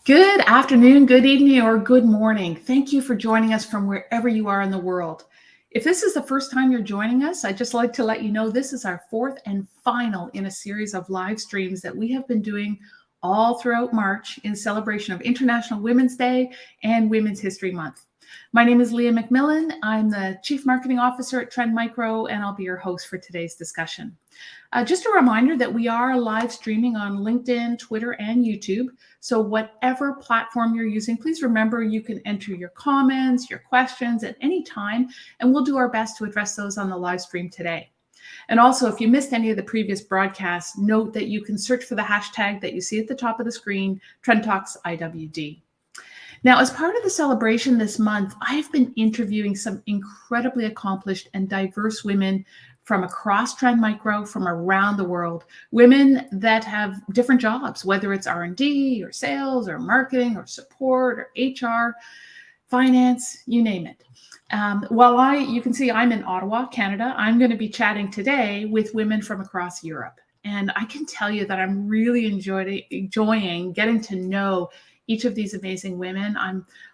Good afternoon, good evening, or good morning. Thank you for joining us from wherever you are in the world. If this is the first time you're joining us, I'd just like to let you know this is our fourth and final in a series of live streams that we have been doing all throughout March in celebration of International Women's Day and Women's History Month. My name is Leah McMillan. I'm the Chief Marketing Officer at Trend Micro, and I'll be your host for today's discussion. Just a reminder that we are live streaming on LinkedIn, Twitter, and YouTube. So whatever platform you're using, please remember you can enter your comments, your questions at any time, and we'll do our best to address those on the live stream today. And also, if you missed any of the previous broadcasts, note that you can search for the hashtag that you see at the top of the screen, Trend Talks IWD. Now, as part of the celebration this month, I've been interviewing some incredibly accomplished and diverse women from across Trend Micro, from around the world, women that have different jobs, whether it's R&D or sales or marketing or support or HR, finance, you name it. You can see I'm in Ottawa, Canada, I'm going to be chatting today with women from across Europe. And I can tell you that I'm really enjoying getting to know each of these amazing women.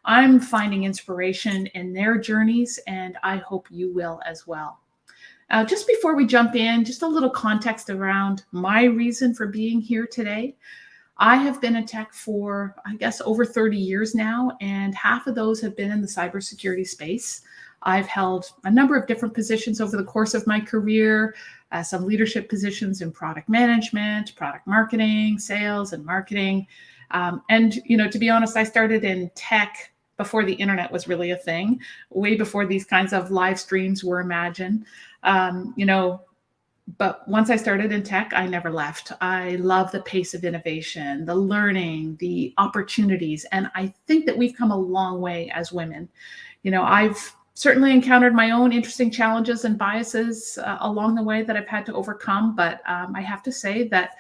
I'm finding inspiration in their journeys, and I hope you will as well. Just before we jump in, just a little context around my reason for being here today. I have been in tech for, I guess, over 30 years now, and half of those have been in the cybersecurity space. I've held a number of different positions over the course of my career, some leadership positions in product management, product marketing, sales, and marketing. To be honest, I started in tech before the internet was really a thing, way before these kinds of live streams were imagined. But once I started in tech, I never left. I love the pace of innovation, the learning, the opportunities. And I think that we've come a long way as women. I've certainly encountered my own interesting challenges and biases along the way that I've had to overcome. But I have to say that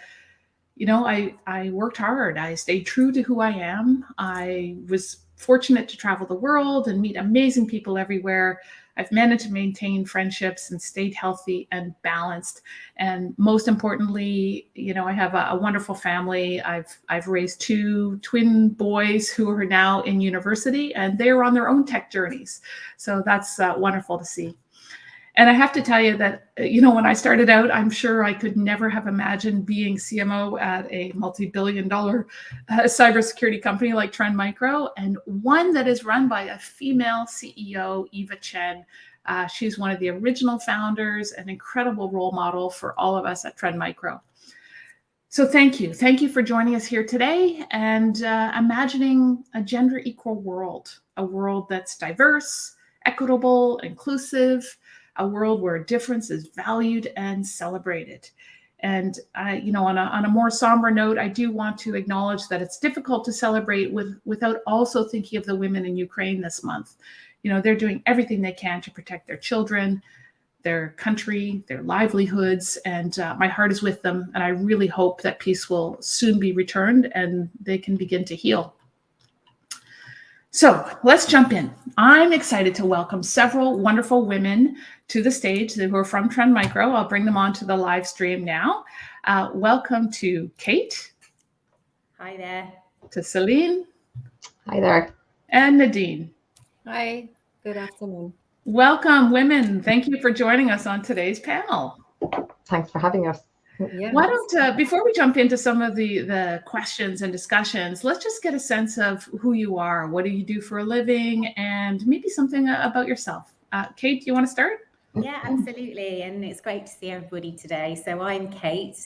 I worked hard. I stayed true to who I am. I was fortunate to travel the world and meet amazing people everywhere. I've managed to maintain friendships and stayed healthy and balanced. And most importantly, I have a wonderful family. I've raised two twin boys who are now in university, and they're on their own tech journeys. So that's wonderful to see. And I have to tell you that, when I started out, I'm sure I could never have imagined being CMO at a multi-billion-dollar cybersecurity company like Trend Micro, and one that is run by a female CEO, Eva Chen. She's one of the original founders, an incredible role model for all of us at Trend Micro. So thank you. Thank you for joining us here today and imagining a gender equal world, a world that's diverse, equitable, inclusive, a world where difference is valued and celebrated. And on a more somber note, I do want to acknowledge that it's difficult to celebrate without also thinking of the women in Ukraine this month. They're doing everything they can to protect their children, their country, their livelihoods, and my heart is with them. And I really hope that peace will soon be returned and they can begin to heal. So let's jump in. I'm excited to welcome several wonderful women to the stage who are from Trend Micro. I'll bring them onto the live stream now. Welcome to Kate. Hi there. To Celine. Hi there. And Nadine. Hi, good afternoon. Welcome, women. Thank you for joining us on today's panel. Thanks for having us. Yeah. Why don't, before we jump into some of the questions and discussions, let's just get a sense of who you are. What do you do for a living? And maybe something about yourself. Kate, do you want to start? Yeah, absolutely. And it's great to see everybody today. So I'm Kate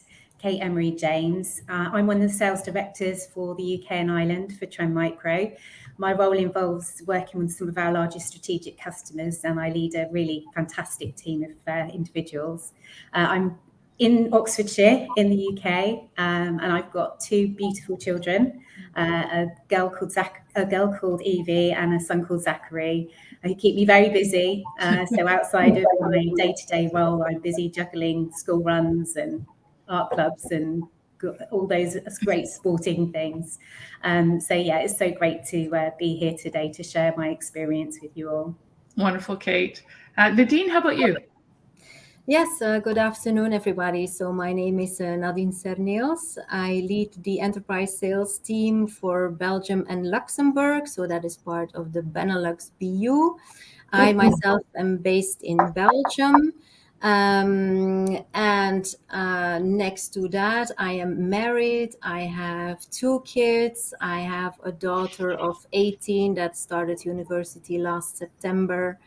Emery James. I'm one of the sales directors for the UK and Ireland for Trend Micro. My role involves working with some of our largest strategic customers, and I lead a really fantastic team of individuals. I'm in Oxfordshire in the UK, and I've got two beautiful children, a girl called Evie and a son called Zachary, who keep me very busy. So outside of my day-to-day role, I'm busy juggling school runs and art clubs and all those great sporting things. So yeah, it's so great to be here today to share my experience with you all. Wonderful, Kate. Nadine, how about you? Yes, good afternoon, everybody. So my name is Nadines. I lead the enterprise sales team for Belgium and Luxembourg. So that is part of the Benelux BU. I myself am based in Belgium. And next to that, I am married. I have 2 kids. I have a daughter of 18 that started university last September.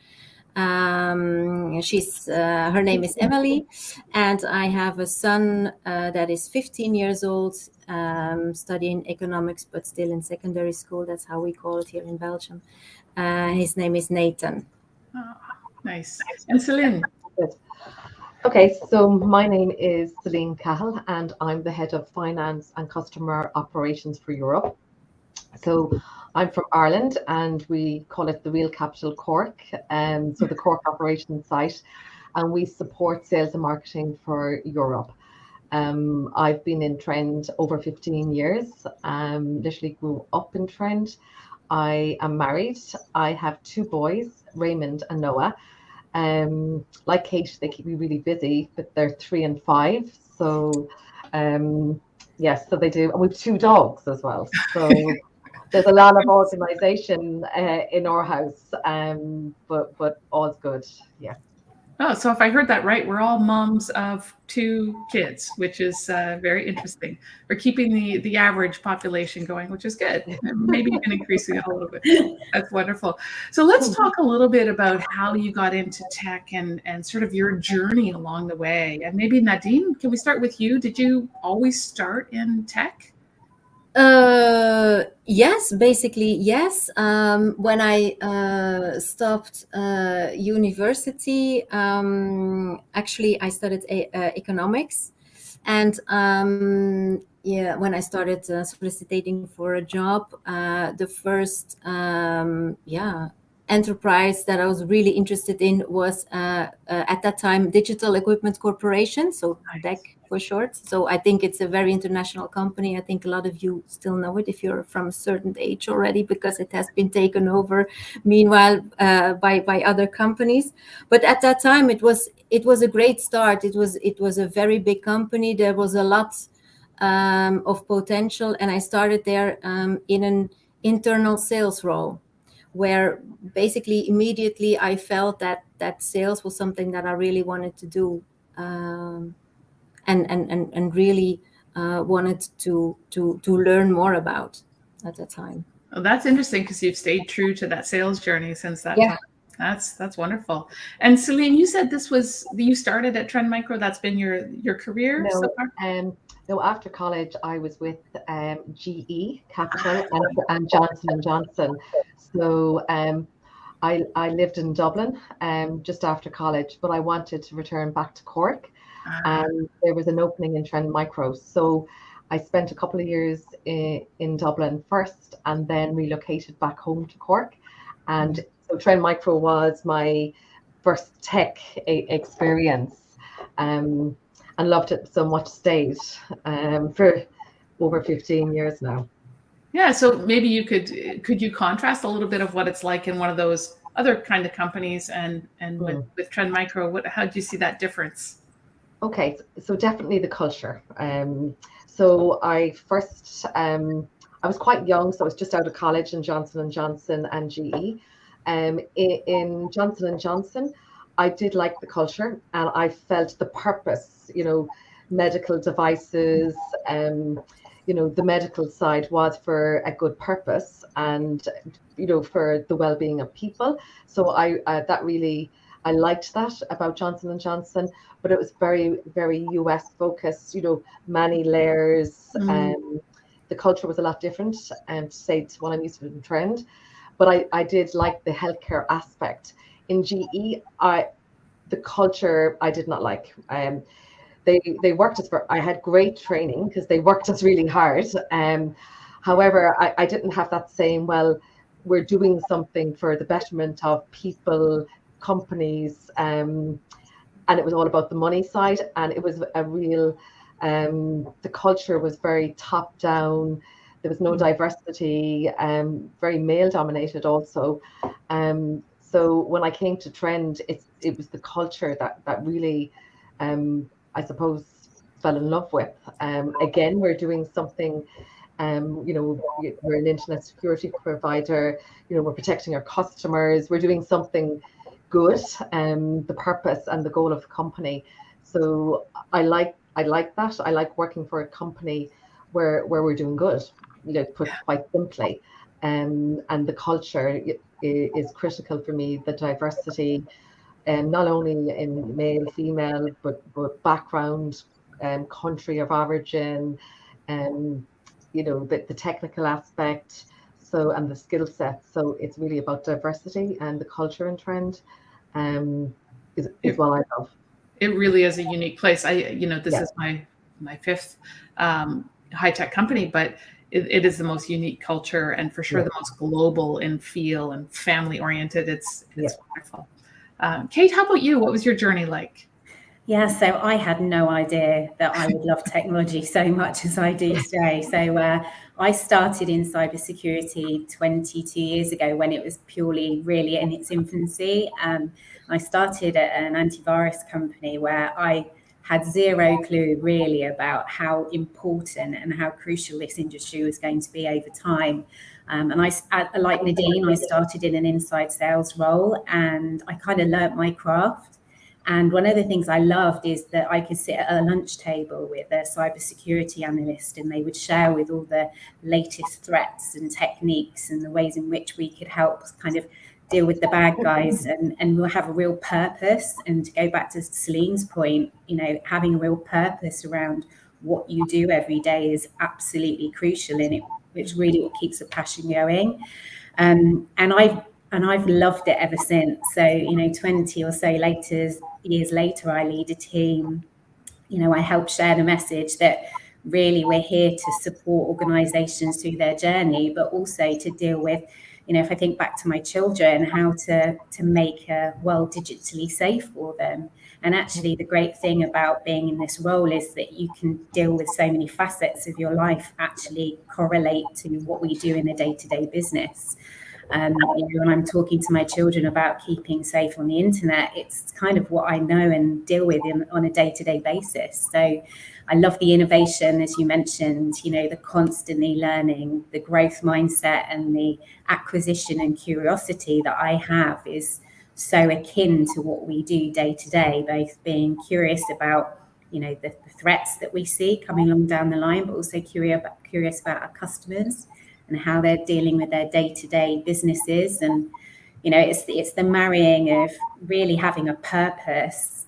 She's her name is Emily, and I have a son that is 15 years old, studying economics, but still in secondary school. That's how we call it here in Belgium. His name is Nathan. Oh, nice. And Celine. Good. Okay, so my name is Celine Cahill, and I'm the head of finance and customer operations for Europe. So I'm from Ireland, and we call it the Real Capital Cork, so the Cork operations site, and we support sales and marketing for Europe. I've been in Trend over 15 years, literally grew up in Trend. I am married. I have 2 boys, Raymond and Noah. Like Kate, they keep me really busy, but they're 3 and 5. So, yes, so they do. And we have 2 dogs as well. So there's a lot of organization in our house, but all's good. Yeah. Oh, so if I heard that right, we're all moms of 2 kids, which is very interesting. We're keeping the average population going, which is good. And maybe even increasing it a little bit. That's wonderful. So let's talk a little bit about how you got into tech and sort of your journey along the way. And maybe Nadine, can we start with you? Did you always start in tech? Yes, basically, yes. When I stopped university, actually, I studied economics. And yeah, when I started soliciting for a job, the first enterprise that I was really interested in was at that time Digital Equipment Corporation, so DEC for short. So I think it's a very international company. I think a lot of you still know it if you're from a certain age already, because it has been taken over meanwhile by other companies. But at that time, it was a great start. It was a very big company. There was a lot of potential, and I started there in an internal sales role, where basically immediately I felt that sales was something that I really wanted to do, and really wanted to learn more about at that time. Well, that's interesting because you've stayed true to that sales journey since that Yeah. time. That's wonderful. And Celine, you said you started at Trend Micro. That's been your career so far? No, after college, I was with GE Capital and Johnson and Johnson. So I lived in Dublin just after college, but I wanted to return back to Cork, and there was an opening in Trend Micro. So I spent a couple of years in Dublin first, and then relocated back home to Cork. And so Trend Micro was my first tech experience. And loved it so much, stayed for over 15 years now. Yeah, so maybe you could you contrast a little bit of what it's like in one of those other kind of companies and with Trend Micro? How do you see that difference? Okay, so definitely the culture. So I first, I was quite young, so I was just out of college in Johnson and Johnson and GE. In Johnson and Johnson, I did like the culture, and I felt the purpose, medical devices, the medical side was for a good purpose, and, for the well-being of people. So I liked that about Johnson and Johnson, but it was very, very US focused, many layers. The culture was a lot different, to say to what I'm used to in Trend. But I did like the healthcare aspect. In GE, the culture I did not like. They worked us I had great training because they worked us really hard. However, I didn't have that same, well, we're doing something for the betterment of people, companies, and it was all about the money side. And it was a real, the culture was very top down. There was no diversity, very male dominated also. So when I came to Trend, it was the culture that really I suppose, fell in love with. Again, we're doing something, we're an internet security provider, we're protecting our customers, we're doing something good, the purpose and the goal of the company. So I like that. I like working for a company where we're doing good, put quite simply. And the culture is critical for me, the diversity, not only in male, female, but background, country of origin, the technical aspect, and the skill set. So it's really about diversity, and the culture and trend is what I love. It really is a unique place. This is my fifth high-tech company, but it is the most unique culture, and for sure the most global in feel and family-oriented. It's wonderful. Kate, how about you? What was your journey like? Yeah, so I had no idea that I would love technology so much as I do today. So I started in cybersecurity 22 years ago when it was purely really in its infancy. I started at an antivirus company where I had zero clue really about how important and how crucial this industry was going to be over time. And like Nadine, I started in an inside sales role, and I kind of learnt my craft. And one of the things I loved is that I could sit at a lunch table with a cybersecurity analyst, and they would share with all the latest threats and techniques and the ways in which we could help kind of deal with the bad guys, and we'll have a real purpose. And to go back to Celine's point, having a real purpose around what you do every day is absolutely crucial in it, which really what keeps the passion going. And I've loved it ever since. So, 20 or so years later, I lead a team. I help share the message that really we're here to support organizations through their journey, but also to deal with, if I think back to my children, how to make a world digitally safe for them. And actually, the great thing about being in this role is that you can deal with so many facets of your life, actually correlate to what we do in a day-to-day business. When I'm talking to my children about keeping safe on the internet, it's kind of what I know and deal with on a day-to-day basis. So I love the innovation, as you mentioned, the constantly learning, the growth mindset, and the acquisition and curiosity that I have is so akin to what we do day to day, both being curious about the threats that we see coming along down the line, but also curious about our customers and how they're dealing with their day-to-day businesses. And it's the marrying of really having a purpose,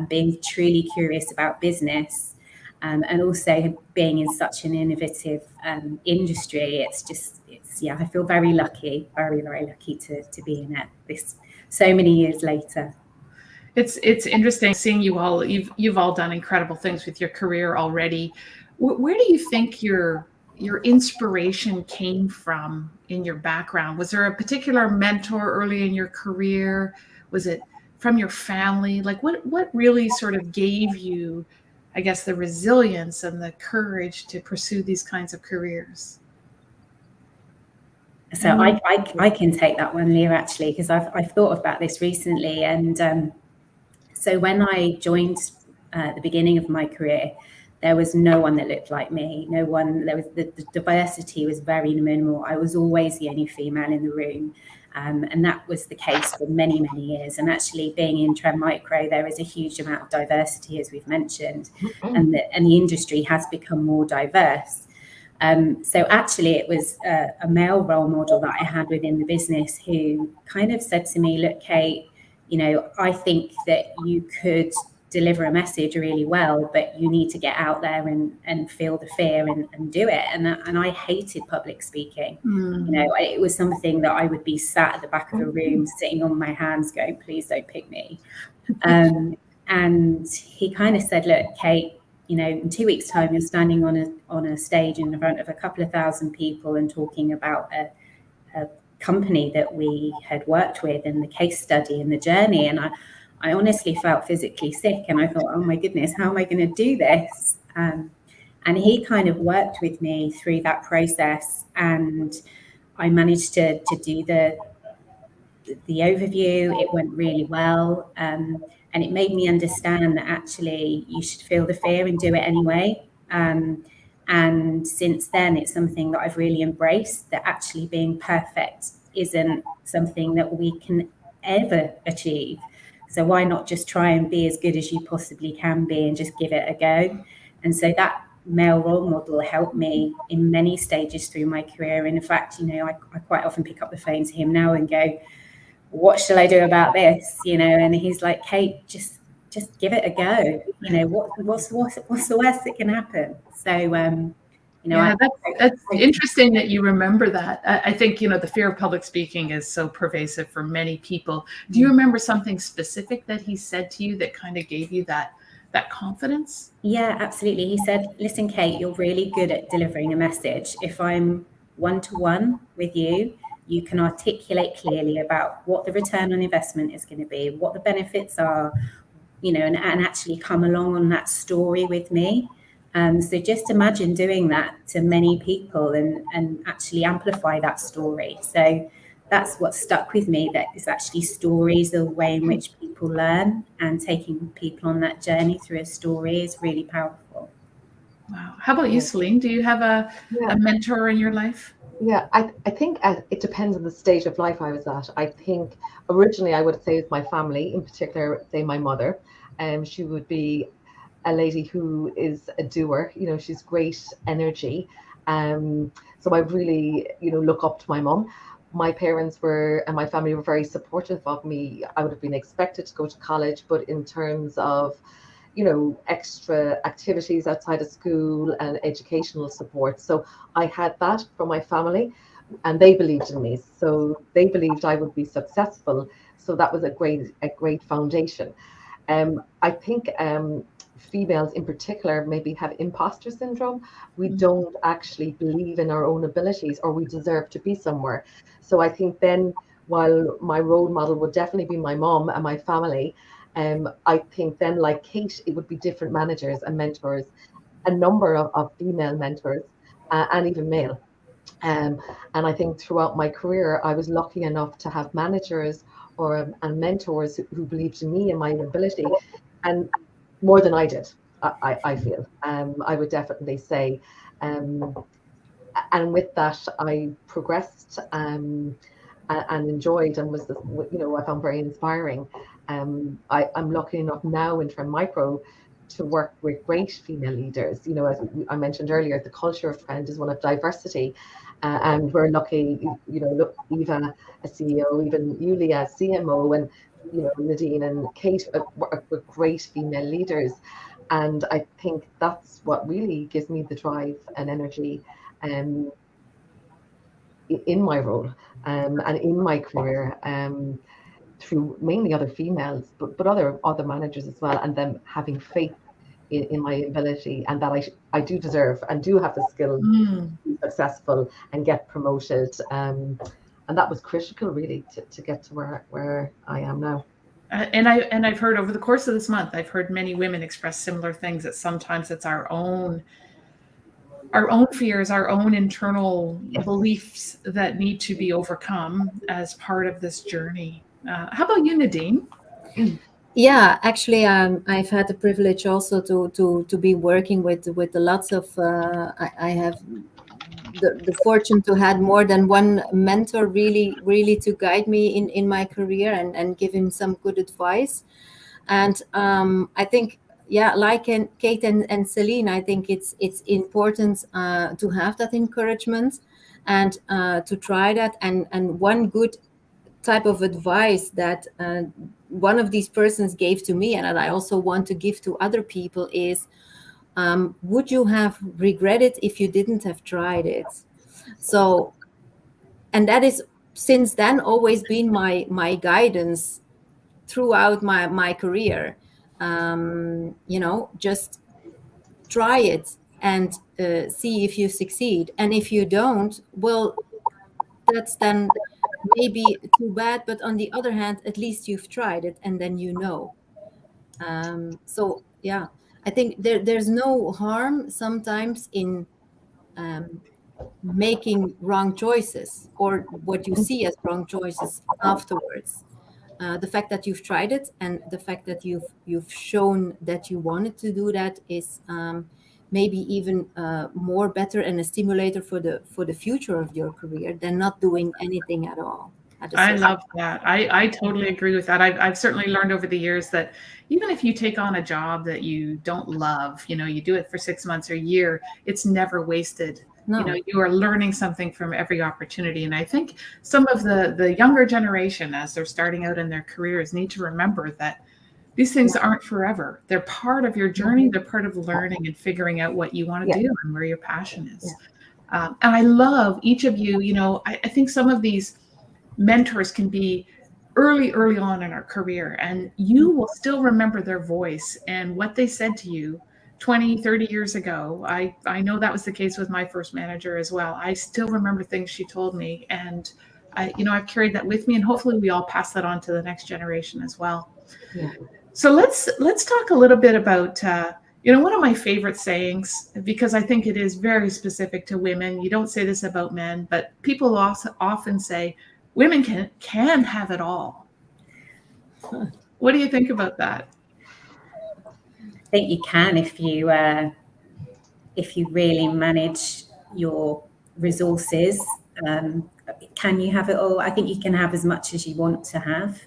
being truly curious about business, and also being in such an innovative industry. I feel very lucky, very, very lucky to be in it this so many years later. It's interesting seeing you all. You've all done incredible things with your career already. Where do you think your inspiration came from in your background? Was there a particular mentor early in your career? Was it from your family? Like what really sort of gave you, I guess, the resilience and the courage to pursue these kinds of careers? So I can take that one, Leah, actually, because I've thought about this recently. And so when I joined at the beginning of my career, there was no one that looked like me. No one. There was the diversity was very minimal. I was always the only female in the room, and that was the case for many, many years. And actually, being in Trend Micro, there is a huge amount of diversity, as we've mentioned, and the industry has become more diverse. So actually, it was a male role model that I had within the business who kind of said to me, "Look, Kate, I think that you could deliver a message really well, but you need to get out there and feel the fear and do it." And I hated public speaking. It was something that I would be sat at the back of a room, sitting on my hands, going, "Please don't pick me." And he kind of said, "Look, Kate, in 2 weeks' time, you're standing on a stage in front of a couple of thousand people and talking about a company that we had worked with and the case study and the journey." And I honestly felt physically sick, and I thought, "Oh my goodness, how am I going to do this?" And he kind of worked with me through that process, and I managed to do the overview. It went really well. And it made me understand that actually you should feel the fear and do it anyway. And since then, it's something that I've really embraced, that actually being perfect isn't something that we can ever achieve. So why not just try and be as good as you possibly can be and just give it a go? And so that male role model helped me in many stages through my career. And in fact, I quite often pick up the phone to him now and go, what shall I do about this? And he's like, Kate, just give it a go. What's the worst that can happen? So, yeah, that's interesting that you remember that. I think, the fear of public speaking is so pervasive for many people. Do you remember something specific that he said to you that kind of gave you that confidence? Yeah, absolutely. He said, listen, Kate, you're really good at delivering a message. If I'm one-to-one with you, you can articulate clearly about what the return on investment is going to be, what the benefits are, and actually come along on that story with me. So just imagine doing that to many people and actually amplify that story. So that's what stuck with me, that is actually stories, the way in which people learn, and taking people on that journey through a story is really powerful. Wow. How about you, Celine? Do you have a mentor in your life? Yeah, I think it depends on the stage of life I was at. I think originally I would say with my family, in particular, say my mother, she would be a lady who is a doer. She's great energy. So I really, look up to my mom. My parents and my family were very supportive of me. I would have been expected to go to college, but in terms of extra activities outside of school and educational support. So I had that from my family, and they believed in me. So they believed I would be successful. So that was a great foundation. I think females in particular maybe have imposter syndrome. We don't actually believe in our own abilities, or we deserve to be somewhere. So I think then, while my role model would definitely be my mom and my family, I think then, like Kate, it would be different managers and mentors, a number of female mentors, and even male. And I think throughout my career, I was lucky enough to have managers and mentors who believed in me and my ability, and more than I did. I feel. I would definitely say. And with that, I progressed and enjoyed, and I found very inspiring. I'm lucky enough now in Trend Micro to work with great female leaders. As I mentioned earlier, the culture of Trend is one of diversity, and we're lucky. Look, Eva, a CEO, even Yulia, CMO, and Nadine and Kate were great female leaders, and I think that's what really gives me the drive and energy in my role and in my career, through mainly other females, but other managers as well, and them having faith in my ability, and that I do deserve and do have the skill to be successful and get promoted. And that was critical, really, to get to where I am now. And I've heard over the course of this month, I've heard many women express similar things, that sometimes it's our own fears, our own internal beliefs that need to be overcome as part of this journey. How about you, Nadine? Yeah, actually, I've had the privilege also to be working with lots of. I have the fortune to had more than one mentor, really to guide me in my career and give him some good advice. And I think, yeah, like Kate and Celine, I think it's important to have that encouragement and to try that. And one good type of advice that one of these persons gave to me, and that I also want to give to other people, is would you have regretted if you didn't have tried it? So, and that is since then always been my guidance throughout my career. Just try it and see if you succeed. And if you don't, well, that's then maybe too bad. But on the other hand, at least you've tried it, and then you know. So yeah, I think there's no harm sometimes in making wrong choices, or what you see as wrong choices afterwards. the fact that you've tried it and the fact that you've shown that you wanted to do that is maybe even more better and a stimulator for the future of your career than not doing anything at all. I love that. I totally agree with that. I've certainly learned over the years that even if you take on a job that you don't love, you do it for 6 months or a year, it's never wasted. No. You are learning something from every opportunity. And I think some of the younger generation, as they're starting out in their careers, need to remember that these things aren't forever. They're part of your journey. They're part of learning and figuring out what you want to do and where your passion is. And I love each of you. I think some of these mentors can be early on in our career, and you will still remember their voice and what they said to you 20-30 years ago. I know that was the case with my first manager as well. I still remember things she told me, and I've carried that with me, and hopefully we all pass that on to the next generation as well. So let's talk a little bit about one of my favorite sayings, because I think it is very specific to women. You don't say this about men, but people often say women can have it all. What do you think about that? I think you can if you really manage your resources. Can you have it all? I think you can have as much as you want to have.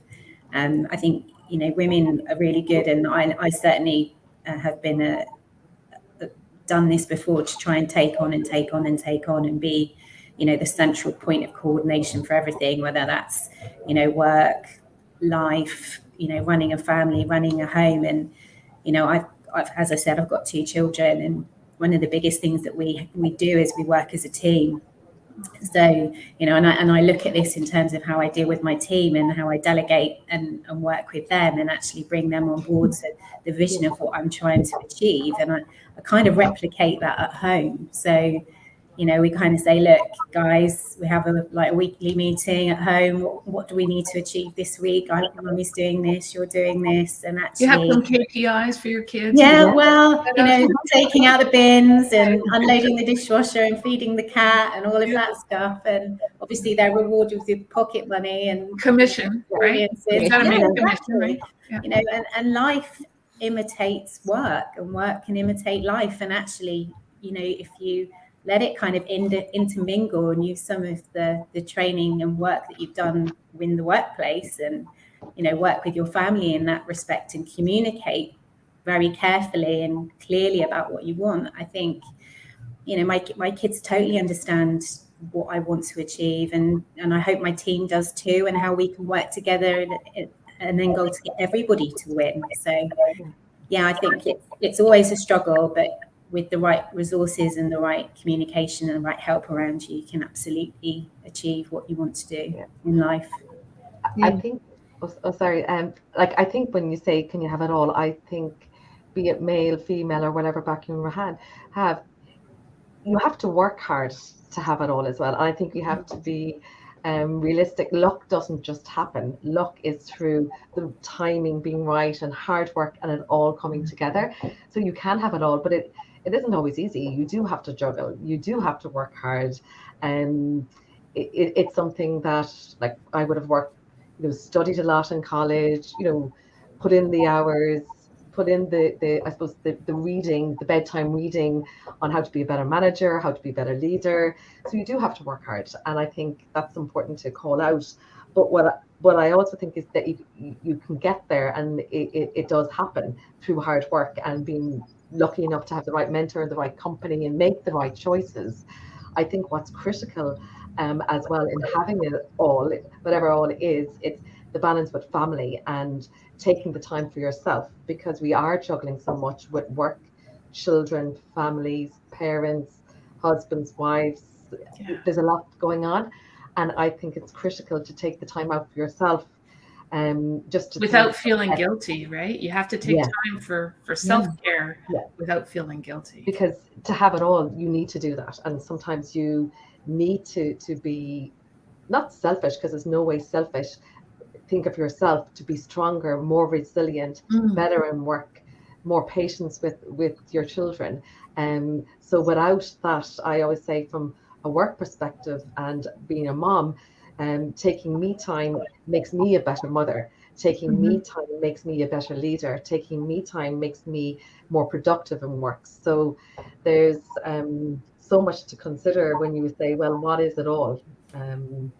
I think women are really good, and I certainly have been done this before, to try and take on and be the central point of coordination for everything, whether that's work, life, running a family, running a home. And I've as I said, I've got 2 children, and one of the biggest things that we do is we work as a team. So and I look at this in terms of how I deal with my team and how I delegate and work with them and actually bring them on board to the vision of what I'm trying to achieve. And I kind of replicate that at home. So we kind of say, look, guys, we have a weekly meeting at home. What do we need to achieve this week? Mummy's doing this, you're doing this. And actually, you have some KPIs for your kids. Yeah, well, taking out the bins and unloading the dishwasher and feeding the cat and all of that stuff. And obviously they're rewarded with pocket money and commission, right? You gotta make commission, right? Yeah. And life imitates work, and work can imitate life. And actually, if you let it kind of intermingle and use some of the training and work that you've done in the workplace, and work with your family in that respect, and communicate very carefully and clearly about what you want. I think my kids totally understand what I want to achieve, and I hope my team does too, and how we can work together and then go to get everybody to win. So yeah, I think it's always a struggle, but with the right resources and the right communication and the right help around you, you can absolutely achieve what you want to do in life. I think, I think when you say, can you have it all? I think, be it male, female, or whatever background you you have to work hard to have it all as well. I think you have to be realistic. Luck doesn't just happen. Luck is through the timing being right and hard work and it all coming together. So you can have it all, but it isn't always easy. You do have to juggle. You do have to work hard. It's something that, like, I would have worked, studied a lot in college, put in the hours, put in the I suppose the reading, the bedtime reading on how to be a better manager, how to be a better leader. So you do have to work hard, and I think that's important to call out. But what I also think is that you can get there, and it does happen through hard work and being lucky enough to have the right mentor and the right company and make the right choices. I think what's critical as well in having it all, whatever all is, it's the balance with family and taking the time for yourself, because we are juggling so much with work, children, families, parents, husbands, wives. There's a lot going on, and I think it's critical to take the time out for yourself, just to without feeling guilty, right? You have to take time for self-care without feeling guilty, because to have it all, you need to do that, and sometimes you need to be not selfish, because there's no way selfish. Think of yourself to be stronger, more resilient, better in work, more patience with your children. So without that, I always say, from a work perspective and being a mom, Taking me time makes me a better mother. Taking me time makes me a better leader. Taking me time makes me more productive in work. So there's so much to consider when you say, well, what is it all? And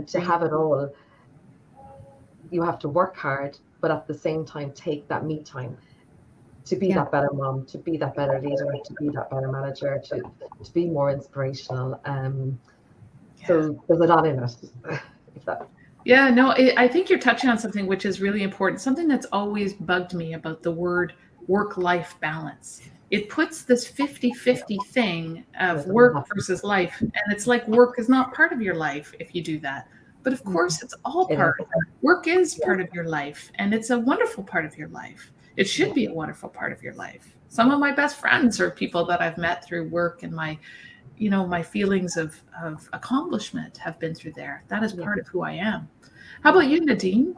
to have it all, you have to work hard, but at the same time, take that me time to be that better mom, to be that better leader, to be that better manager, to be more inspirational. So there's a lot in it. If that. Yeah, no, I think you're touching on something which is really important. Something that's always bugged me about the word work-life balance. It puts this 50-50 thing of work versus life. And it's like work is not part of your life if you do that. But of course, it's all part. Work is part of your life. And it's a wonderful part of your life. It should be a wonderful part of your life. Some of my best friends are people that I've met through work, and my feelings of accomplishment have been through there. That is part of who I am. How about you, Nadine?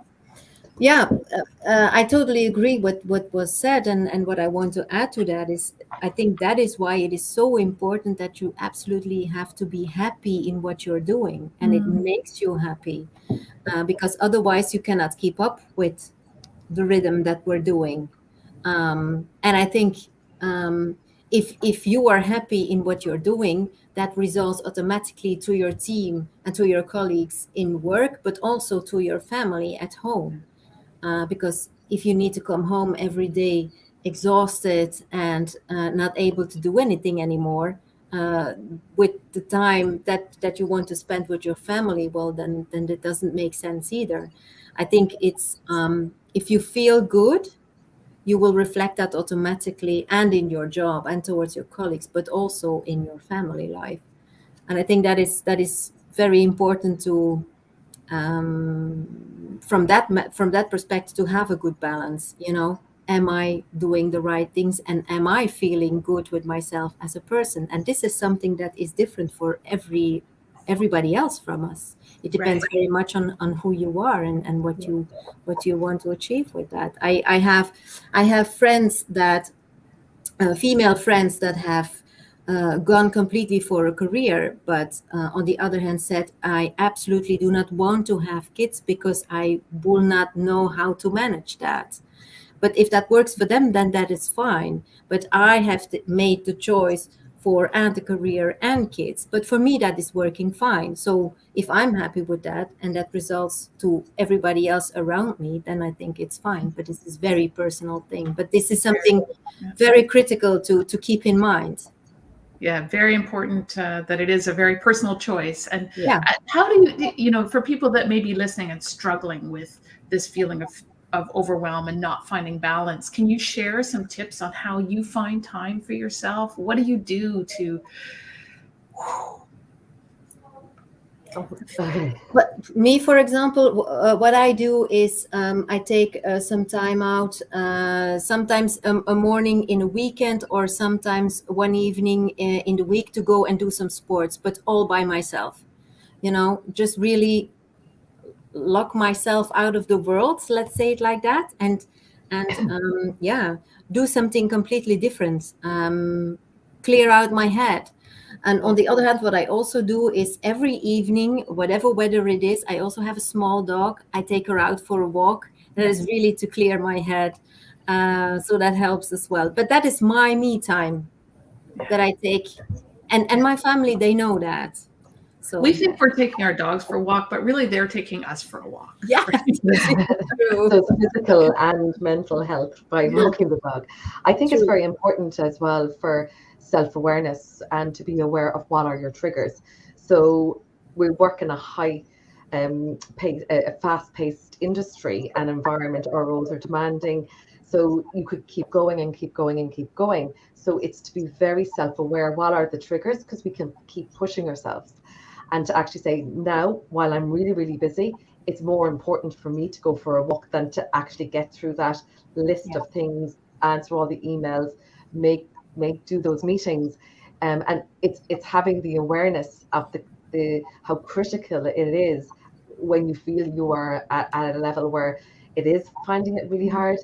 Yeah, I totally agree with what was said. And what I want to add to that is, I think that is why it is so important that you absolutely have to be happy in what you're doing, and it makes you happy, because otherwise you cannot keep up with the rhythm that we're doing. And I think if you are happy in what you're doing, that results automatically to your team and to your colleagues in work, but also to your family at home. Because if you need to come home every day exhausted and not able to do anything anymore, with the time that you want to spend with your family, well, then it doesn't make sense either. I think it's if you feel good, you will reflect that automatically, and in your job and towards your colleagues, but also in your family life. And I think that is very important to from that perspective, to have a good balance. Am I doing the right things, and am I feeling good with myself as a person? And this is something that is different for everybody else from us. It depends very much on who you are, and what you want to achieve with that. I have friends that female friends that have gone completely for a career, but on the other hand said, I absolutely do not want to have kids because I will not know how to manage that. But if that works for them, then that is fine. But I have made the choice for and a career and kids. But for me, that is working fine. So if I'm happy with that, and that results to everybody else around me, then I think it's fine. But this is very personal thing. But this is something very critical to keep in mind. Yeah, very important that it is a very personal choice. And Yeah. how do you, for people that may be listening and struggling with this feeling of overwhelm and not finding balance, can you share some tips on how you find time for yourself? What do you do to... But me, for example, what I do is I take some time out, sometimes a morning in a weekend, or sometimes one evening in the week, to go and do some sports, but all by myself. Just really lock myself out of the world, let's say it like that, and do something completely different, clear out my head. And on the other hand, what I also do is every evening, whatever weather it is, I also have a small dog. I take her out for a walk. That is really to clear my head. So that helps as well. But that is my me time that I take. And my family, they know that. So we think we're taking our dogs for a walk, but really they're taking us for a walk. Yeah. So it's physical and mental health by walking the dog. I think it's very important as well for self-awareness and to be aware of what are your triggers. So we work in a fast-paced industry and environment. Our roles are demanding, so you could keep going and keep going and keep going. So it's to be very self-aware. What are the triggers? Because we can keep pushing ourselves, and to actually say, now, while I'm really, really busy, it's more important for me to go for a walk than to actually get through that list of things, answer all the emails, do those meetings. And it's having the awareness of the how critical it is when you feel you are at a level where it is finding it really hard.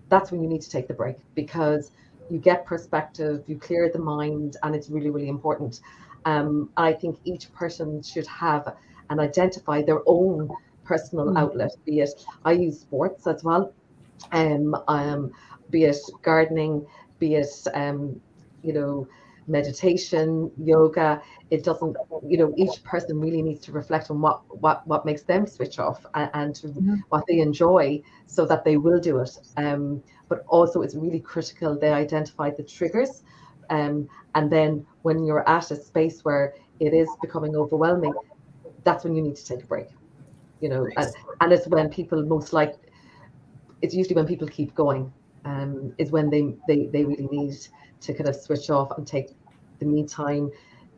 That's when you need to take the break, because you get perspective, you clear the mind, and it's really, really important. I think each person should have and identify their own personal outlet, be it, I use sports as well, be it gardening, be it, meditation, yoga. It doesn't, each person really needs to reflect on what makes them switch off, and what they enjoy, so that they will do it. But also it's really critical they identify the triggers. And then when you're at a space where it is becoming overwhelming, that's when you need to take a break. And it's when people it's usually when people keep going, is when they really need to kind of switch off and take the me time,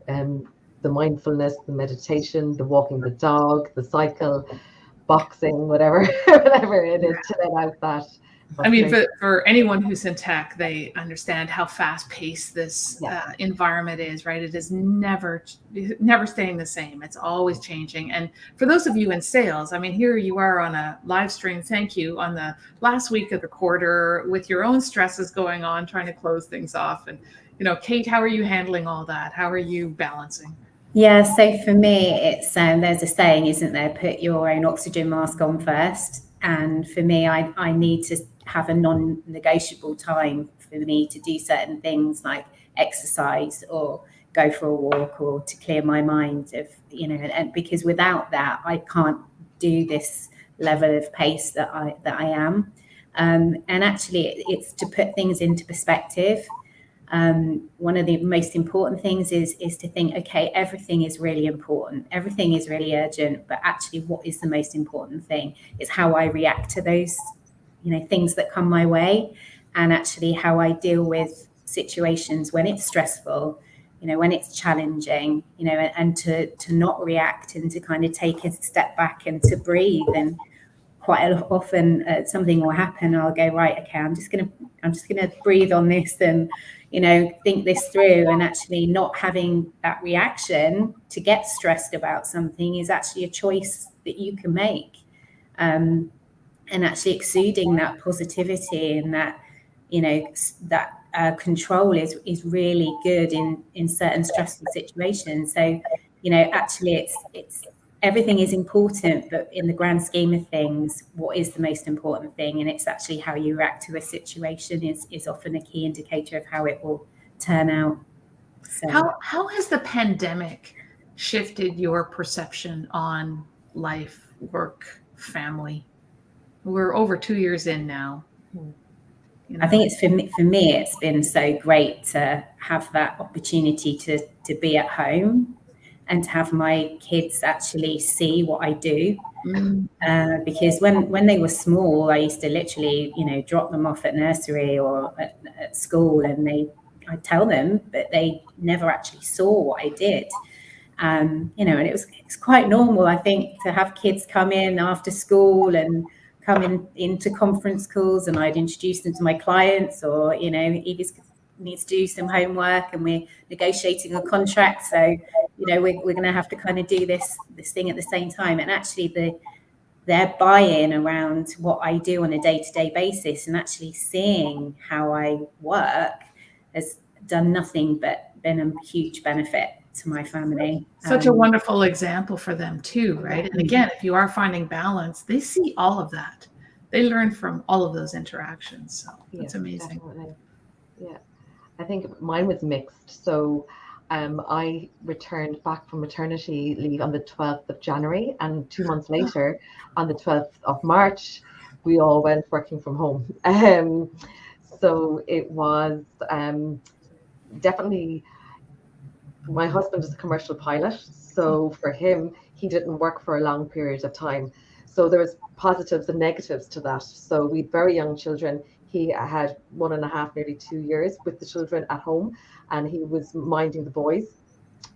the mindfulness, the meditation, the walking the dog, the cycle, boxing, whatever whatever it is, to let out that. I mean, for anyone who's in tech, they understand how fast-paced this environment is, right? It is never staying the same. It's always changing. And for those of you in sales, I mean, here you are on a live stream, thank you, on the last week of the quarter with your own stresses going on, trying to close things off. And, Kate, how are you handling all that? How are you balancing? Yeah, so for me, it's there's a saying, isn't there? Put your own oxygen mask on first. And for me, I need to have a non-negotiable time for me to do certain things like exercise or go for a walk or to clear my mind of, and because without that, I can't do this level of pace that I am. And actually, it's to put things into perspective. One of the most important things is to think, okay, everything is really important, everything is really urgent, but actually what is the most important thing is how I react to those things that come my way, and actually how I deal with situations when it's stressful, when it's challenging, and to not react, and to kind of take a step back and to breathe. And quite often something will happen, I'll go, right, okay, I'm just gonna breathe on this and think this through. And actually not having that reaction to get stressed about something is actually a choice that you can make, and actually exuding that positivity and that control is really good in certain stressful situations. So actually it's everything is important, but in the grand scheme of things, what is the most important thing? And it's actually how you react to a situation is often a key indicator of how it will turn out. So how has the pandemic shifted your perception on life, work, family? We're over 2 years in now. I think it's for me, it's been so great to have that opportunity to be at home and to have my kids actually see what I do. Because when they were small, I used to literally, drop them off at nursery or at school, and I'd tell them, but they never actually saw what I did. And it's quite normal, I think, to have kids come in after school and come into conference calls, and I'd introduce them to my clients, or Evie's needs to do some homework and we're negotiating a contract, so we're going to have to kind of do this thing at the same time. And actually their buy-in around what I do on a day-to-day basis and actually seeing how I work has done nothing but been a huge benefit to my family. Such a wonderful example for them too, right? And again, if you are finding balance, they see all of that. They learn from all of those interactions. So that's amazing. Definitely. Yeah, I think mine was mixed. So I returned back from maternity leave on the 12th of January, and 2 months later, on the 12th of March, we all went working from home. So it was definitely, my husband is a commercial pilot, so for him, he didn't work for a long period of time. So there was positives and negatives to that. So we had very young children. He had 1.5, nearly 2 years with the children at home, and he was minding the boys.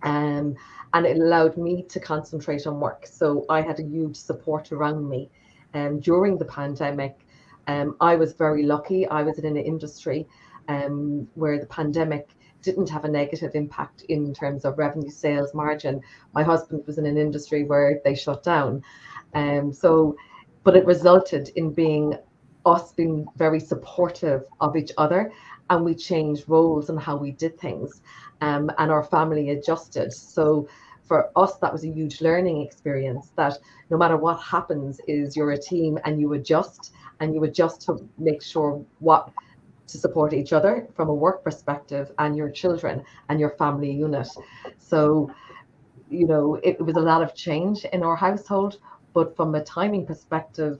And it allowed me to concentrate on work. So I had a huge support around me. During the pandemic, I was very lucky. I was in an industry where the pandemic didn't have a negative impact in terms of revenue, sales, margin. My husband was in an industry where they shut down. But it resulted in us being very supportive of each other, and we changed roles and how we did things, and our family adjusted. So for us, that was a huge learning experience, that no matter what happens is you're a team and you adjust to make sure what to support each other from a work perspective and your children and your family unit. So, it was a lot of change in our household, but from a timing perspective,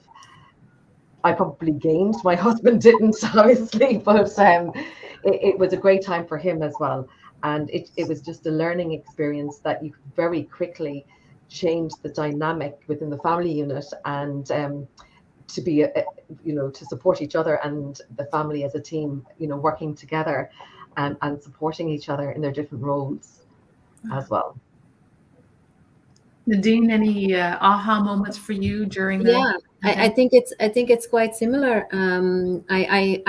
I probably gained. My husband didn't, obviously, but it was a great time for him as well. And it was just a learning experience that you could very quickly change the dynamic within the family unit, and to be, to support each other and the family as a team, working together and supporting each other in their different roles as well. Nadine, any aha moments for you during the? Yeah, I think it's quite similar.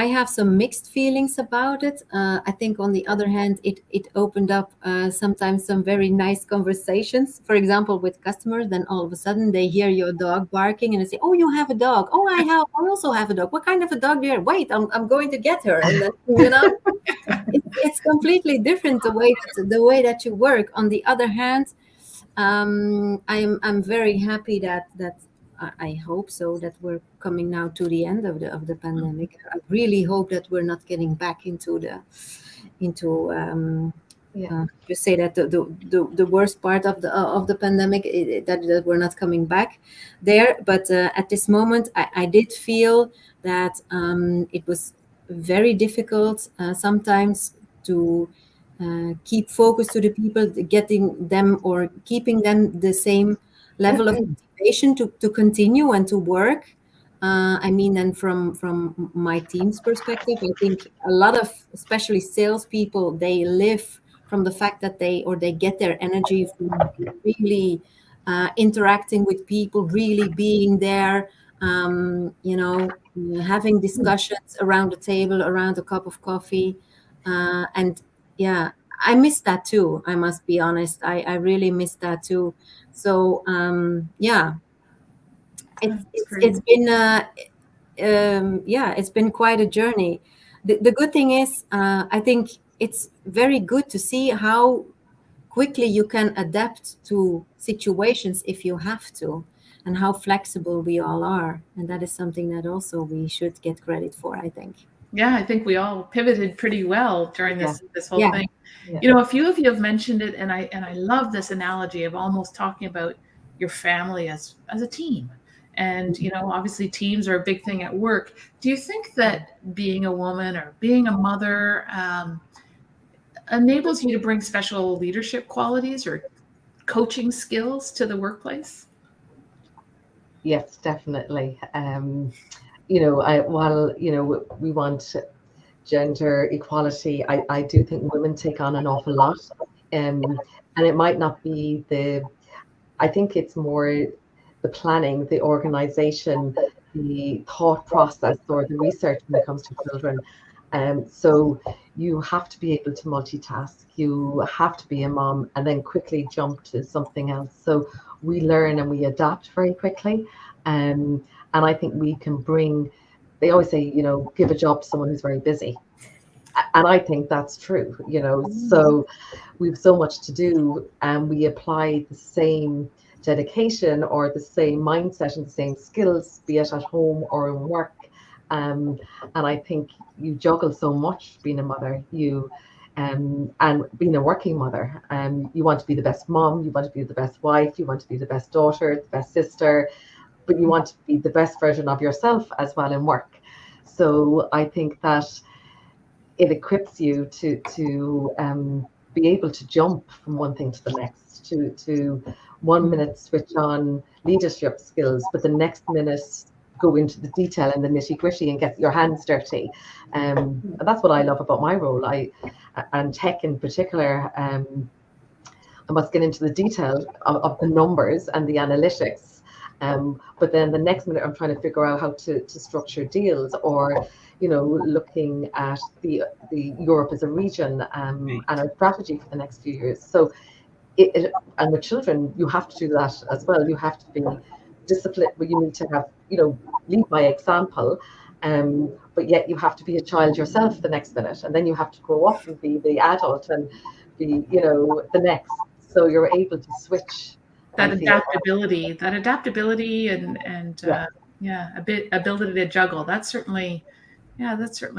I have some mixed feelings about it. I think on the other hand, it opened up sometimes some very nice conversations. For example, with customers, then all of a sudden they hear your dog barking and they say, "Oh, you have a dog? Oh, I also have a dog. What kind of a dog do you have? Wait, I'm going to get her." And then it's completely different the way that you work. On the other hand, I'm very happy that I hope so that we're coming now to the end of the pandemic. I really hope that we're not getting back into you say that the worst part of the pandemic, that we're not coming back there. But at this moment, I did feel that it was very difficult sometimes to keep focus to the people, getting them or keeping them the same level of motivation to continue and to work. And from my team's perspective, I think a lot of, especially salespeople, they live from the fact that they get their energy from really interacting with people, really being there, having discussions around the table, around a cup of coffee. And yeah, I miss that too. I must be honest. I really miss that too. So it's been it's been quite a journey. The good thing is, I think it's very good to see how quickly you can adapt to situations if you have to, and how flexible we all are. And that is something that also we should get credit for, I think. Yeah, I think we all pivoted pretty well during this whole thing. Yeah. A few of you have mentioned it, and I love this analogy of almost talking about your family as a team. And obviously teams are a big thing at work. Do you think that being a woman or being a mother enables you to bring special leadership qualities or coaching skills to the workplace? Yes, definitely. While we want gender equality, I do think women take on an awful lot, and it might not be I think it's more the planning, the organization, the thought process, or the research when it comes to children. So you have to be able to multitask. You have to be a mom and then quickly jump to something else. So we learn and we adapt very quickly. And I think we can bring, they always say, give a job to someone who's very busy. And I think that's true, so we've so much to do, and we apply the same dedication or the same mindset and the same skills, be it at home or in work. And I think you juggle so much being a mother, and being a working mother. You want to be the best mom, you want to be the best wife, you want to be the best daughter, the best sister, but you want to be the best version of yourself as well in work. So I think that it equips you to be able to jump from one thing to the next, to 1 minute switch on leadership skills, but the next minute go into the detail and the nitty gritty and get your hands dirty. And that's what I love about my role. And tech in particular, I must get into the detail of the numbers and the analytics. But then the next minute I'm trying to figure out how to structure deals, or looking at the Europe as a region, and our strategy for the next few years. So and with children, you have to do that as well. You have to be disciplined, but you need to have, lead by example. But yet you have to be a child yourself the next minute, and then you have to grow up and be the adult and be, the next. So you're able to switch. That I feel. adaptability and ability to juggle. That's certainly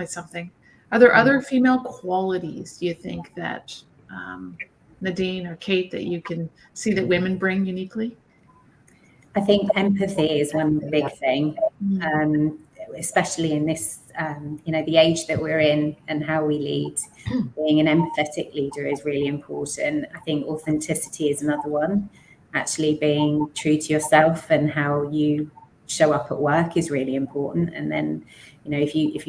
something. Are there other female qualities, do you think, that Nadine or Kate, that you can see that women bring uniquely? I think empathy is one big thing, Mm. especially in this, the age that we're in and how we lead. Being an empathetic leader is really important. I think authenticity is another one. Actually being true to yourself and how you show up at work is really important. And then, if you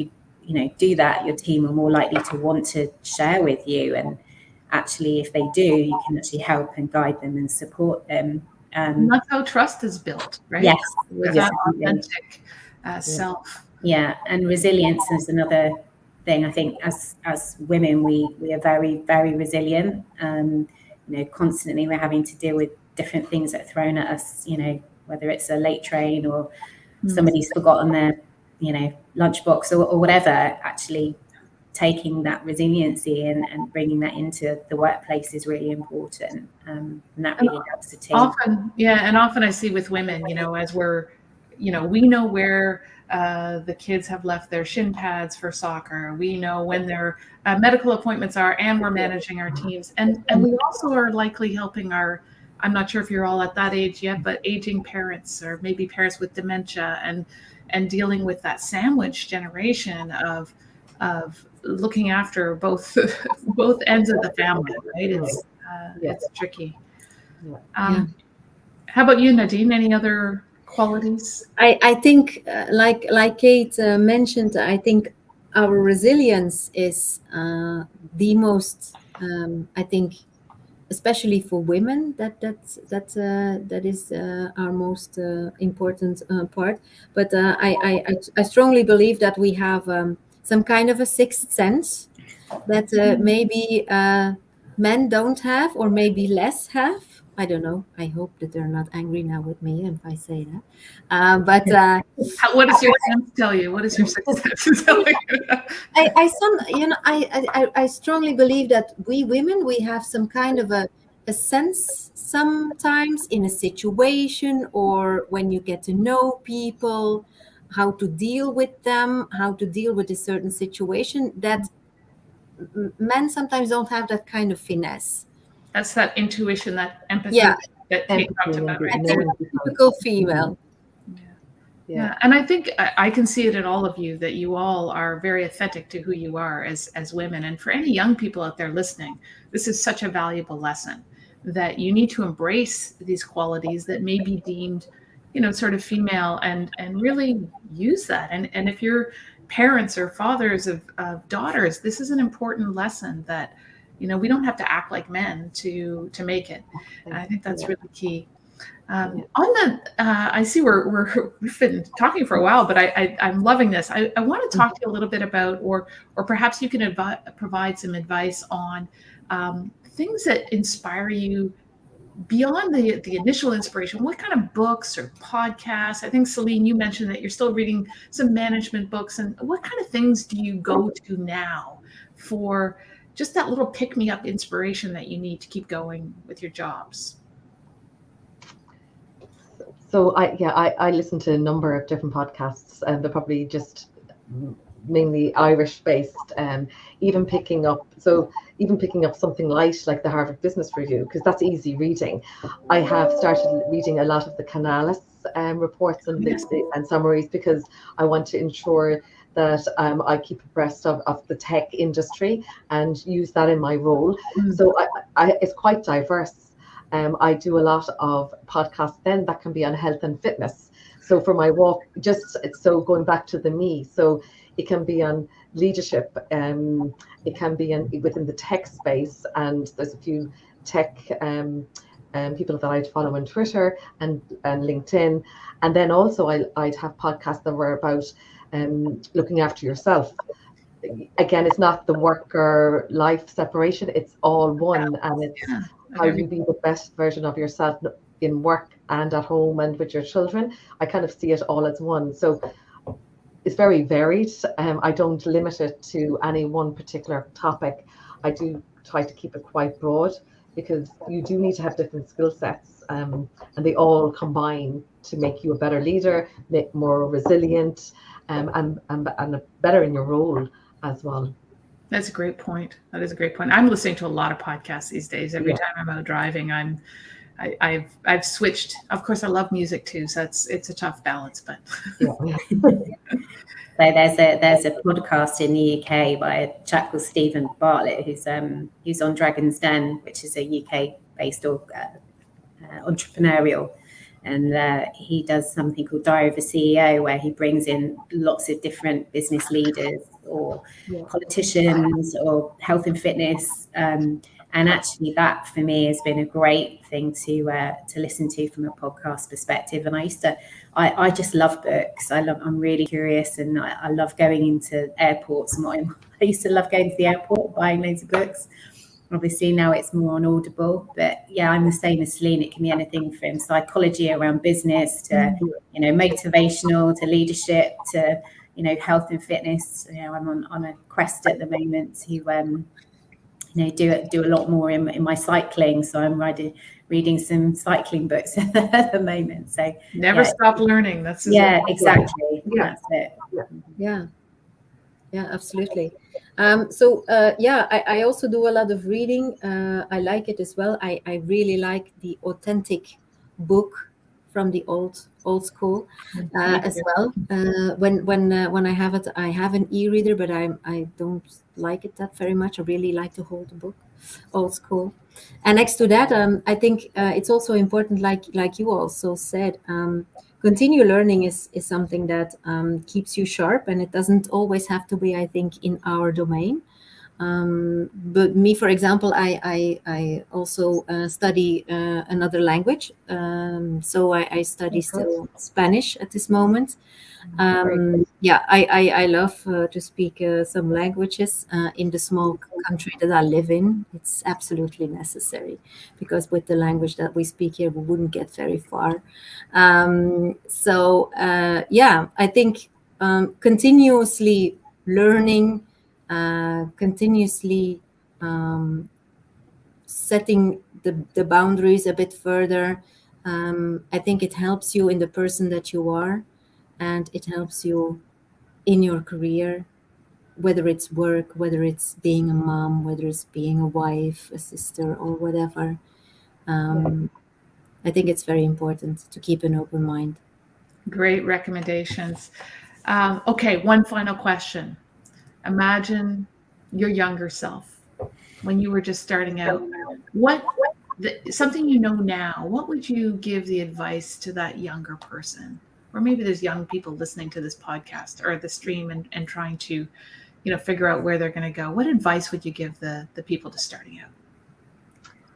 do that, your team are more likely to want to share with you. And actually, if they do, you can actually help and guide them and support them. And that's how trust is built, right? Yes, with that authentic self. Yeah, and resilience is another thing. I think as women, we are very, very resilient. Constantly we're having to deal with different things that are thrown at us. Whether it's a late train or somebody's forgotten their, lunchbox or whatever. Actually, taking that resiliency and bringing that into the workplace is really important, and that really helps the team. Often I see with women, as we're, we know where the kids have left their shin pads for soccer. We know when their medical appointments are, and we're managing our teams. And we also are likely helping I'm not sure if you're all at that age yet, but aging parents, or maybe parents with dementia, and dealing with that sandwich generation of looking after both ends of the family, right? It's tricky. How about you, Nadine? Any other qualities? I think, like Kate mentioned, I think our resilience is the most. I think, especially for women, that is our most important part. But I strongly believe that we have some kind of a sixth sense that maybe men don't have, or maybe less have. I don't know. I hope that they're not angry now with me if I say that. But what does your sense tell you? What does your sixth sense tell you? I strongly believe that we women, we have some kind of a sense sometimes in a situation, or when you get to know people, how to deal with them, how to deal with a certain situation, that men sometimes don't have that kind of finesse. That's that intuition, that empathy that Kate talked about, right? Typical female. Yeah. And I think I can see it in all of you, that you all are very authentic to who you are as women. And for any young people out there listening, this is such a valuable lesson, that you need to embrace these qualities that may be deemed, sort of female, and really use that. And if you're parents or fathers of daughters, this is an important lesson that, we don't have to act like men to make it. And I think that's really key. On the, I see we've been talking for a while, but I'm loving this. I want to talk to you a little bit about, or perhaps you can provide some advice on things that inspire you beyond the initial inspiration. What kind of books or podcasts? I think, Celine, you mentioned that you're still reading some management books. And what kind of things do you go to now for just that little pick-me-up inspiration that you need to keep going with your jobs? So I listen to a number of different podcasts, and they're probably just mainly Irish based. Even picking up something light like the Harvard Business Review, because that's easy reading. I have started reading a lot of the Canalys reports and summaries, because I want to ensure that I keep abreast of the tech industry and use that in my role. So it's quite diverse. I do a lot of podcasts then that can be on health and fitness. So for my walk, so going back to the me, so it can be on leadership, it can be within the tech space, and there's a few tech people that I'd follow on Twitter and LinkedIn. And then also I'd have podcasts that were about looking after yourself. Again, it's not the work or life separation, it's all one, and it's how you be the best version of yourself in work and at home and with your children. I kind of see it all as one. So it's very varied. I don't limit it to any one particular topic. I do try to keep it quite broad, because you do need to have different skill sets, and they all combine to make you a better leader, more resilient, and better in your role as well. That's a great point. That is a great point. I'm listening to a lot of podcasts these days. Every Yeah. time I'm out driving, I've switched. Of course, I love music too, so it's a tough balance. But Yeah. So there's a podcast in the UK by a chap called Stephen Bartlett who's on Dragon's Den, which is a UK based entrepreneurial, and he does something called Diary of a CEO, where he brings in lots of different business leaders or politicians or health and fitness, and actually that for me has been a great thing to listen to from a podcast perspective. And I just love books. I'm really curious, and I love going into airports. And I used to love going to the airport, buying loads of books. Obviously now it's more on Audible, but yeah, I'm the same as Celine. It can be anything from psychology around business to, motivational, to leadership, to, health and fitness. I'm on a quest at the moment to, do a lot more in my cycling. So I'm reading some cycling books at the moment. So never stop learning. That's exactly. Yeah. That's it. Yeah, absolutely. I also do a lot of reading. I like it as well. I really like the authentic book from the old school as well. When I have it, I have an e-reader, but I don't like it that very much. I really like to hold the book, old school. And next to that, I think it's also important, like you also said, continue learning is something that keeps you sharp, and it doesn't always have to be, I think, in our domain. But me, for example, I also study another language. So I study still Spanish at this moment. I love to speak some languages in the small country that I live in. It's absolutely necessary, because with the language that we speak here, we wouldn't get very far. I think continuously learning, continuously setting the boundaries a bit further. I think it helps you in the person that you are, and it helps you in your career, whether it's work, whether it's being a mom, whether it's being a wife, a sister, or whatever. I think it's very important to keep an open mind. Great recommendations. Okay, one final question. Imagine your younger self when you were just starting out. Something you know now, what would you give the advice to that younger person? Or maybe there's young people listening to this podcast or the stream and trying to, figure out where they're going to go. What advice would you give the people just starting out?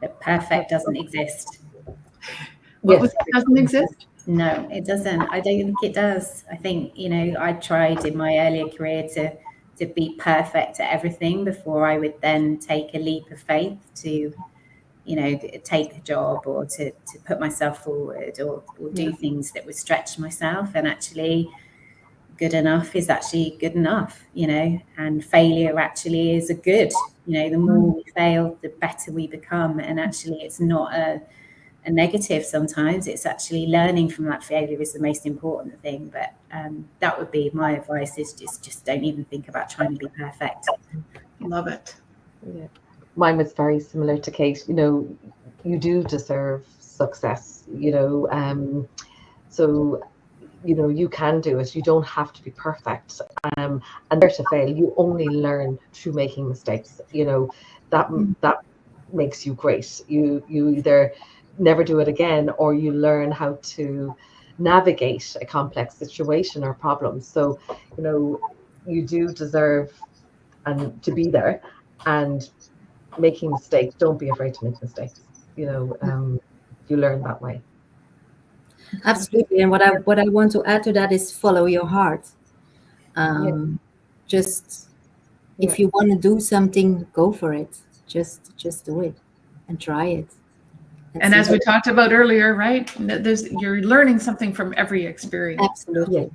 That perfect doesn't exist. Doesn't exist? No, it doesn't. I don't think it does. I think, I tried in my earlier career to be perfect at everything before I would then take a leap of faith to, take a job or to put myself forward or do things that would stretch myself. And actually, good enough is actually good enough, and failure actually is a good. The more we fail, the better we become. And actually, it's not a negative sometimes. It's actually learning from that failure is the most important thing. But that would be my advice, is just don't even think about trying to be perfect. Love it. Yeah. Mine was very similar to Kate. You do deserve success, so you can do it. You don't have to be perfect, and there to fail. You only learn through making mistakes. That makes you great. You either never do it again, or you learn how to navigate a complex situation or problem. So you do deserve to be there, and making mistakes, don't be afraid to make mistakes. You learn that way. Absolutely. And what I want to add to that is follow your heart. Just if you want to do something, go for it. Just do it and try it. And as we talked about earlier, right? You're learning something from every experience. Absolutely.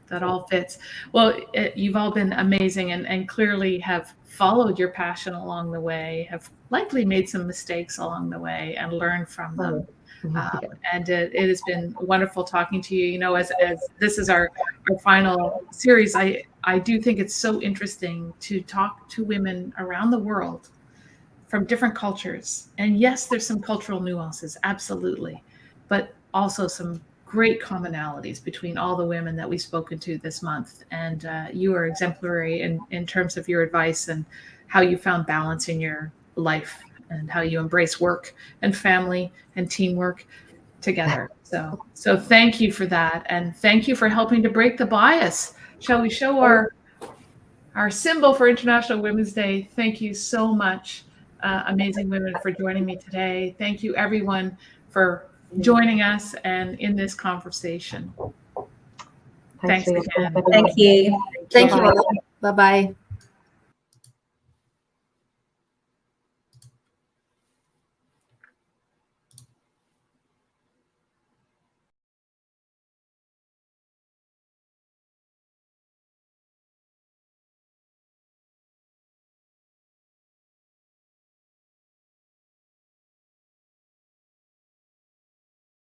that all fits. Well, you've all been amazing and clearly have followed your passion along the way, have likely made some mistakes along the way and learned from them. And it has been wonderful talking to you. You know, as this is our final series, I do think it's so interesting to talk to women around the world from different cultures. And yes, there's some cultural nuances, absolutely, but also some great commonalities between all the women that we've spoken to this month. And you are exemplary in terms of your advice and how you found balance in your life and how you embrace work and family and teamwork together. So thank you for that. And thank you for helping to break the bias. Shall we show our symbol for International Women's Day? Thank you so much, amazing women, for joining me today. Thank you, everyone, for joining us and in this conversation. Thanks again. Thank you. Thank you. Bye-bye.